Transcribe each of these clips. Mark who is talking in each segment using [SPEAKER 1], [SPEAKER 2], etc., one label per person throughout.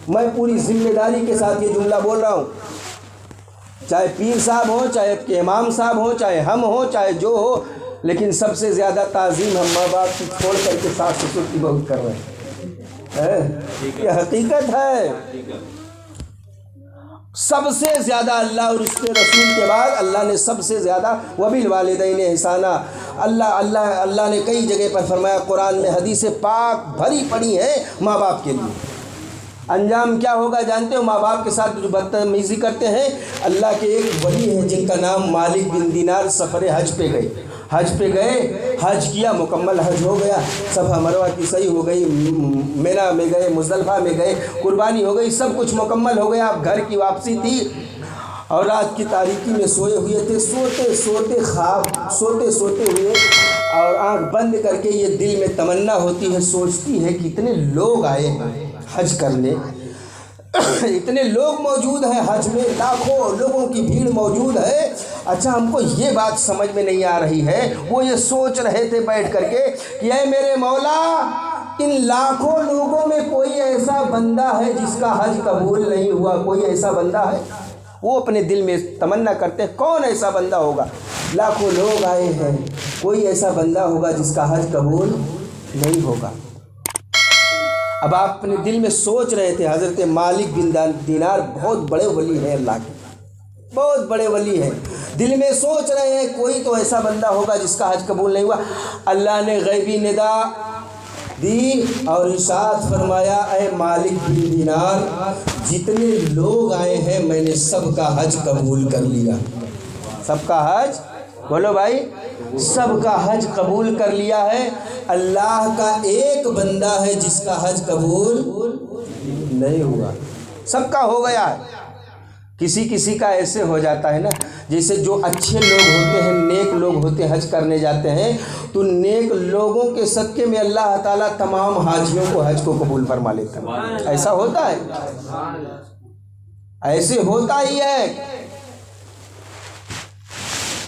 [SPEAKER 1] میں پوری ذمہ داری کے ساتھ یہ جملہ بول رہا ہوں، چاہے پیر صاحب ہوں، چاہے کہ امام صاحب ہوں، چاہے ہم ہوں، چاہے جو ہو، لیکن سب سے زیادہ تعظیم ہم ماں باپ کی چھوڑ کر کے ساس سسر کی بہت کر رہے ہیں۔ یہ حقیقت ہے۔ سب سے زیادہ اللہ اور اس کے رسول کے بعد اللہ نے سب سے زیادہ وبالوالدین احسانا، اللہ نے کئی جگہ پر فرمایا، قرآن میں حدیث پاک بھری پڑی ہے ماں باپ کے لیے۔ انجام کیا ہوگا جانتے ہو؟ ماں باپ کے ساتھ جو بدتمیزی کرتے ہیں، اللہ کے ایک ولی ہیں جن کا نام مالک بن دینار سفر حج پہ گئے، حج کیا، مکمل حج ہو گیا، صفا مروہ کی صحیح ہو گئی، مینا میں گئے، مزدلفہ میں گئے، قربانی ہو گئی، سب کچھ مکمل ہو گیا، اب گھر کی واپسی تھی اور رات کی تاریکی میں سوئے ہوئے تھے، سوتے ہوئے اور آنکھ بند کر کے یہ دل میں تمنا ہوتی ہے، سوچتی ہے کہ اتنے لوگ آئے ہیں حج کرنے، اتنے لوگ موجود ہیں حج میں، لاکھوں لوگوں کی بھیڑ موجود ہے، اچھا ہم کو یہ بات سمجھ میں نہیں آ رہی ہے۔ وہ یہ سوچ رہے تھے بیٹھ کر کے کہ اے میرے مولا، ان لاکھوں لوگوں میں کوئی ایسا بندہ ہے جس کا حج قبول نہیں ہوا؟ کوئی ایسا بندہ ہے؟ وہ اپنے دل میں تمنا کرتے ہیں کون ایسا بندہ ہوگا؟ لاکھوں لوگ آئے ہیں، کوئی ایسا بندہ ہوگا جس کا حج قبول نہیں ہوگا؟ اب آپ اپنے دل میں سوچ رہے تھے، حضرت مالک بن دینار بہت بڑے ولی ہیں، اللہ کے بہت بڑے ولی ہیں، دل میں سوچ رہے ہیں کوئی تو ایسا بندہ ہوگا جس کا حج قبول نہیں ہوا۔ اللہ نے غیبی ندا دی اور ارشاد فرمایا، اے مالک بن دینار، جتنے لوگ آئے ہیں میں نے سب کا حج قبول کر لیا۔ سب کا حج، بولو بھائی، سب کا حج قبول کر لیا ہے۔ اللہ کا ایک بندہ ہے جس کا حج قبول نہیں ہوا، سب کا ہو گیا ہے۔ کسی کا ایسے ہو جاتا ہے نا، جیسے جو اچھے لوگ ہوتے ہیں، نیک لوگ ہوتے ہیں، حج کرنے جاتے ہیں تو نیک لوگوں کے صدقے میں اللہ تعالیٰ تمام حاجیوں کو حج کو قبول فرما لیتا ہے۔ ایسا ہوتا ہے، ایسے ہوتا ہی ہے۔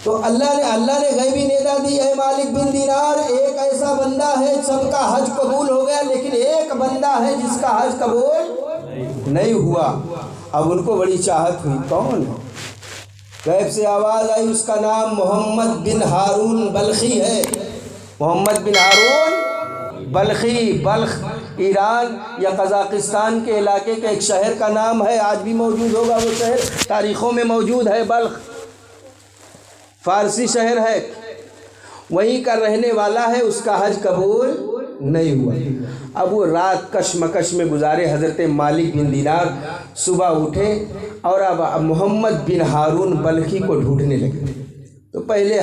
[SPEAKER 1] تو اللہ نے غیبی ندا دی، اے مالک بن دینار، ایک ایسا بندہ ہے سب کا حج قبول ہو گیا، لیکن ایک بندہ ہے جس کا حج قبول نہیں ہوا۔ اب ان کو بڑی چاہت ہوئی، کون؟ غیب سے آواز آئی، اس کا نام محمد بن ہارون بلخی ہے۔ محمد بن ہارون بلخی، بلخ ایران یا قزاقستان کے علاقے کے ایک شہر کا نام ہے، آج بھی موجود ہوگا وہ شہر، تاریخوں میں موجود ہے۔ بلخ فارسی شہر ہے، وہیں کا رہنے والا ہے، اس کا حج قبول نہیں ہوا۔ اب وہ رات کشمکش میں گزارے، حضرت مالک بن دینار صبح اٹھے اور اب محمد بن ہارون بلخی کو ڈھونڈنے لگے۔ تو پہلے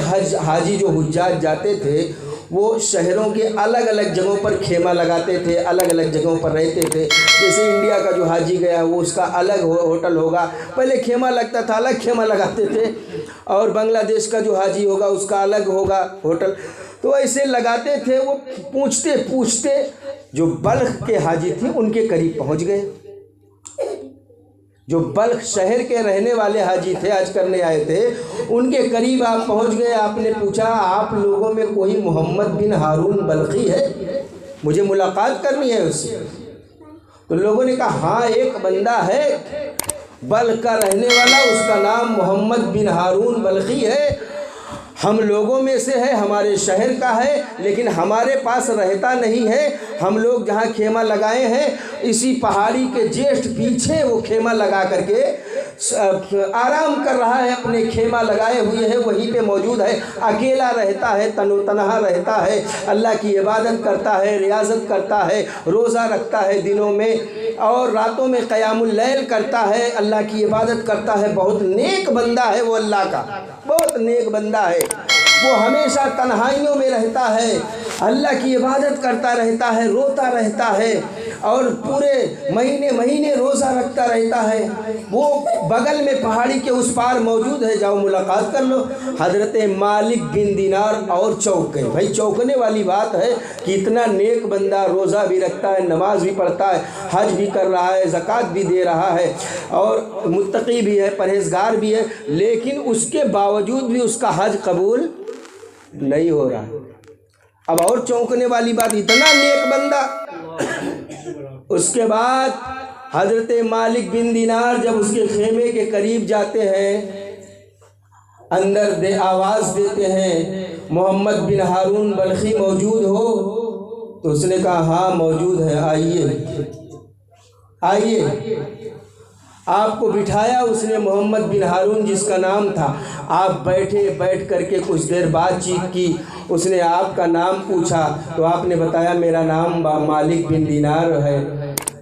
[SPEAKER 1] حاجی جو حجاج جاتے تھے وہ شہروں کے الگ الگ جگہوں پر خیمہ لگاتے تھے، الگ الگ جگہوں پر رہتے تھے۔ جیسے انڈیا کا جو حاجی گیا وہ اس کا الگ ہوٹل ہوگا، پہلے خیمہ لگتا تھا، الگ خیمہ لگاتے تھے، اور بنگلہ دیش کا جو حاجی ہوگا اس کا الگ ہوگا ہوٹل، تو ایسے لگاتے تھے۔ وہ پوچھتے جو بلخ کے حاجی تھے ان کے قریب پہنچ گئے، جو بلخ شہر کے رہنے والے حاجی تھے، حج کرنے آئے تھے، ان کے قریب آپ پہنچ گئے۔ آپ نے پوچھا، آپ لوگوں میں کوئی محمد بن ہارون بلخی ہے؟ مجھے ملاقات کرنی ہے اس سے۔ تو لوگوں نے کہا ہاں ایک بندہ ہے بلخ کا رہنے والا، اس کا نام محمد بن ہارون بلخی ہے، ہم لوگوں میں سے ہے، ہمارے شہر کا ہے، لیکن ہمارے پاس رہتا نہیں ہے۔ ہم لوگ جہاں خیمہ لگائے ہیں اسی پہاڑی کے جسٹ پیچھے وہ خیمہ لگا کر کے آرام کر رہا ہے، اپنے خیمہ لگائے ہوئے ہیں، وہیں پہ موجود ہے، اکیلا رہتا ہے، تنہا رہتا ہے، اللہ کی عبادت کرتا ہے، ریاضت کرتا ہے، روزہ رکھتا ہے دنوں میں اور راتوں میں قیام اللیل کرتا ہے، اللہ کی عبادت کرتا ہے۔ بہت نیک بندہ ہے وہ، اللہ کا بہت نیک بندہ ہے۔ وہ ہمیشہ تنہائیوں میں رہتا ہے، اللہ کی عبادت کرتا رہتا ہے، روتا رہتا ہے اور پورے مہینے روزہ رکھتا رہتا ہے۔ وہ بغل میں پہاڑی کے اس پار موجود ہے، جاؤ ملاقات کر لو۔ حضرت مالک بن دینار اور چوک گئے۔ بھائی چوکنے والی بات ہے کہ اتنا نیک بندہ روزہ بھی رکھتا ہے، نماز بھی پڑھتا ہے، حج بھی کر رہا ہے، زکوٰۃ بھی دے رہا ہے اور متقی بھی ہے، پرہیزگار بھی ہے، لیکن اس کے باوجود بھی اس کا حج قبول نہیں ہو رہا۔ اب اور چونکنے والی بات، اتنا نیک بندہ اس کے بعد حضرت مالک بن دینار جب اس کے خیمے کے قریب جاتے ہیں، اندر آواز دیتے ہیں محمد بن ہارون بلخی موجود ہو؟ تو اس نے کہا ہاں موجود ہے، آئیے آئیے۔ آپ کو بٹھایا اس نے، محمد بن ہارون جس کا نام تھا۔ آپ بیٹھے، بیٹھ کر کے کچھ دیر بات چیت کی۔ اس نے آپ کا نام پوچھا تو آپ نے بتایا میرا نام مالک بن دینار ہے۔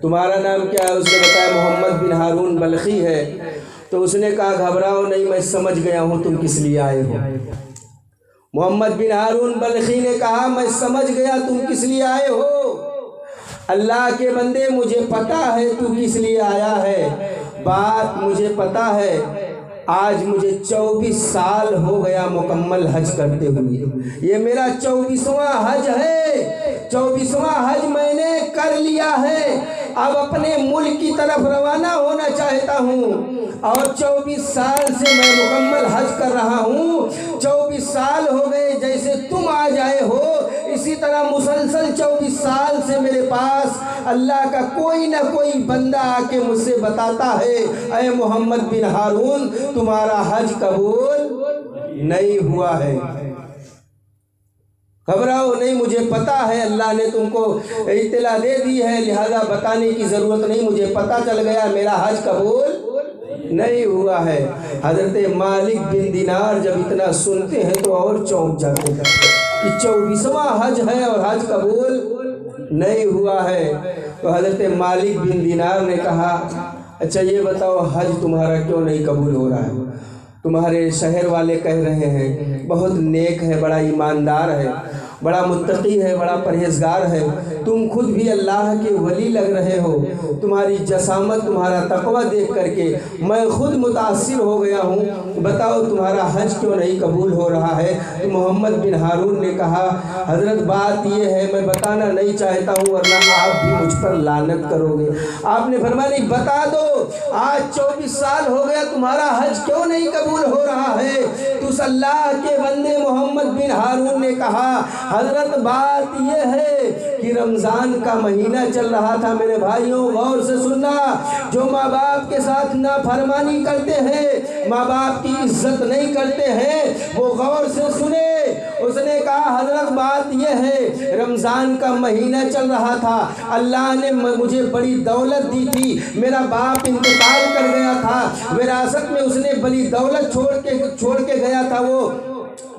[SPEAKER 1] تمہارا نام کیا ہے؟ اس نے بتایا محمد بن ہارون بلخی ہے۔ تو اس نے کہا گھبراؤ نہیں، میں سمجھ گیا ہوں تم کس لیے آئے ہو۔ محمد بن ہارون بلخی نے کہا میں سمجھ گیا تم کس لیے آئے ہو۔ اللہ کے بندے مجھے پتا ہے تو کس لیے آیا ہے، بات مجھے پتا ہے۔ آج مجھے 24 سال ہو گیا مکمل حج کرتے ہوئے، یہ میرا 24واں حج ہے۔ 24واں حج میں نے کر لیا ہے، اب اپنے ملک کی طرف روانہ ہونا چاہتا ہوں، اور 24 سال سے میں مکمل حج کر رہا ہوں۔ 24 سال ہو گئے جیسے تم آج آئے ہو، اسی طرح مسلسل 24 سال سے میرے پاس اللہ کا کوئی نہ کوئی بندہ آ کے مجھ سے بتاتا ہے اے محمد بن ہارون تمہارا حج قبول نہیں ہوا ہے۔ گھبراؤ نہیں، مجھے پتا ہے، اللہ نے تم کو اطلاع دے دی ہے، لہذا بتانے کی ضرورت نہیں، مجھے پتا چل گیا میرا حج قبول نہیں ہوا ہے۔ حضرت مالک بن دینار جب اتنا سنتے ہیں تو اور چونک جاتے ہیں کہ 24واں حج ہے اور حج قبول نہیں ہوا ہے۔ تو حضرت مالک بن دینار نے کہا اچھا یہ بتاؤ حج تمہارا کیوں نہیں قبول ہو رہا ہے؟ تمہارے شہر والے کہہ رہے ہیں بہت نیک ہے، بڑا ایماندار ہے، بڑا متقی ہے، بڑا پرہیزگار ہے، تم خود بھی اللہ کے ولی لگ رہے ہو، تمہاری جسامت، تمہارا تقوی دیکھ کر کے میں خود متاثر ہو گیا ہوں، بتاؤ تمہارا حج کیوں نہیں قبول ہو رہا ہے؟ تو محمد بن ہارون نے کہا حضرت بات یہ ہے میں بتانا نہیں چاہتا ہوں ورنہ آپ بھی مجھ پر لعنت کرو گے۔ آپ نے فرمایا نہیں بتا دو، آج 24 سال ہو گیا تمہارا حج کیوں نہیں قبول ہو رہا ہے؟ تو اس اللہ کے بندے محمد بن ہارون نے کہا حضرت بات یہ ہے کہ رمضان کا مہینہ چل رہا تھا، میرے بھائیوں غور سے سننا، جو ماں باپ کے ساتھ نافرمانی کرتے ہیں، ماں باپ کی عزت نہیں کرتے ہیں، وہ غور سے سنے۔ اس نے کہا حضرت بات یہ ہے رمضان کا مہینہ چل رہا تھا، اللہ نے مجھے بڑی دولت دی تھی، میرا باپ انتقال کر گیا تھا، وراثت میں اس نے بڑی دولت چھوڑ کے گیا تھا، وہ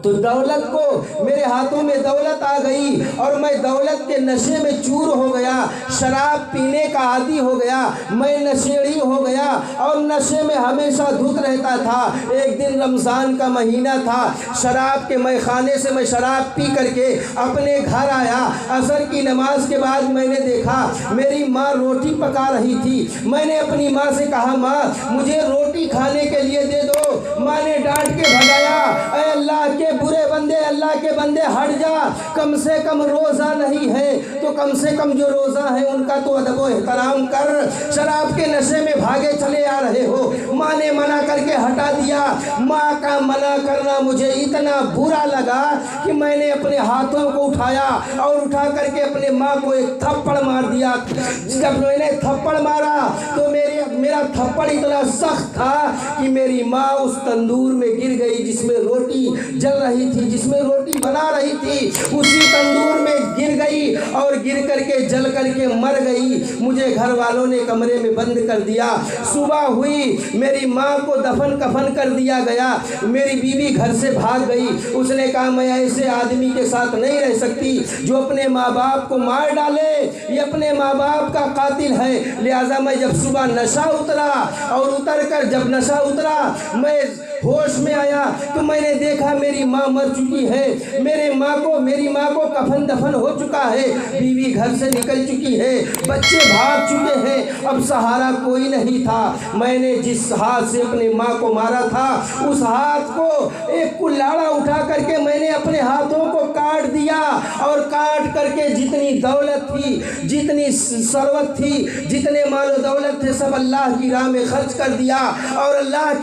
[SPEAKER 1] تو دولت کو میرے ہاتھوں میں دولت آ گئی اور میں دولت کے نشے میں چور ہو گیا، شراب پینے کا عادی ہو گیا، میں نشیڑی ہو گیا اور نشے میں ہمیشہ دھت رہتا تھا۔ ایک دن رمضان کا مہینہ تھا، شراب کے میں خانے سے میں شراب پی کر کے اپنے گھر آیا، عصر کی نماز کے بعد میں نے دیکھا میری ماں روٹی پکا رہی تھی، میں نے اپنی ماں سے کہا ماں مجھے روٹی کھانے کے لیے دے دو، ماں نے ڈانٹ کے بھگایا، اے اللہ کے برے بندے، اللہ کے بندے ہٹ جا، کم سے کم روزہ نہیں ہے تو کم سے کم جو روزہ ہے ان کا تو ادب و احترام کر، شراب کے نشے میں بھاگے چلے آ رہے ہو۔ ماں نے منع کر کے ہٹا دیا۔ ماں کا منع کرنا مجھے اتنا برا لگا کہ میں نے اپنے ہاتھوں کو اٹھایا اور اٹھا کر کے اپنے ماں کو ایک تھپڑ مار دیا۔ جب میں نے تھپڑ مارا تو میرا تھپڑ اتنا سخت تھا کہ میری ماں اس تندور میں گر گئی جس میں روٹی جل رہی تھی، جس میں روٹی بنا رہی تھی، اسی تندور میں گر گئی اور گر کر کے جل کر کے مر گئی۔ مجھے گھر والوں نے کمرے میں بند کر دیا۔ صبح ہوئی، میری ماں کو دفن کفن کر دیا گیا، میری بیوی گھر سے بھاگ گئی۔ اس نے کہا میں ایسے آدمی کے ساتھ نہیں رہ سکتی جو اپنے ماں باپ کو مار ڈالے، یہ اپنے ماں باپ کا قاتل ہے۔ لہٰذا میں جب صبح نشہ اترا اور اتر کر جب نشہ اترا میں ہوش میں آیا تو میں نے دیکھا میری ماں مر چکی ہے، میری ماں کو کفن دفن ہو چکا ہے، بیوی گھر سے نکل چکی ہے، بچے بھاگ چکے ہیں، اب سہارا کوئی نہیں تھا۔ میں نے جس ہاتھ سے اپنی ماں کو مارا تھا اس ہاتھ کو ایک کلاڑا اٹھا کر کے میں نے اپنے ہاتھوں کو کاٹ دیا اور کاٹ کر کے جتنی دولت تھی، جتنی ثروت تھی، جتنے مال و دولت تھے سب اللہ کی راہ میں خرچ کر دیا اور اللہ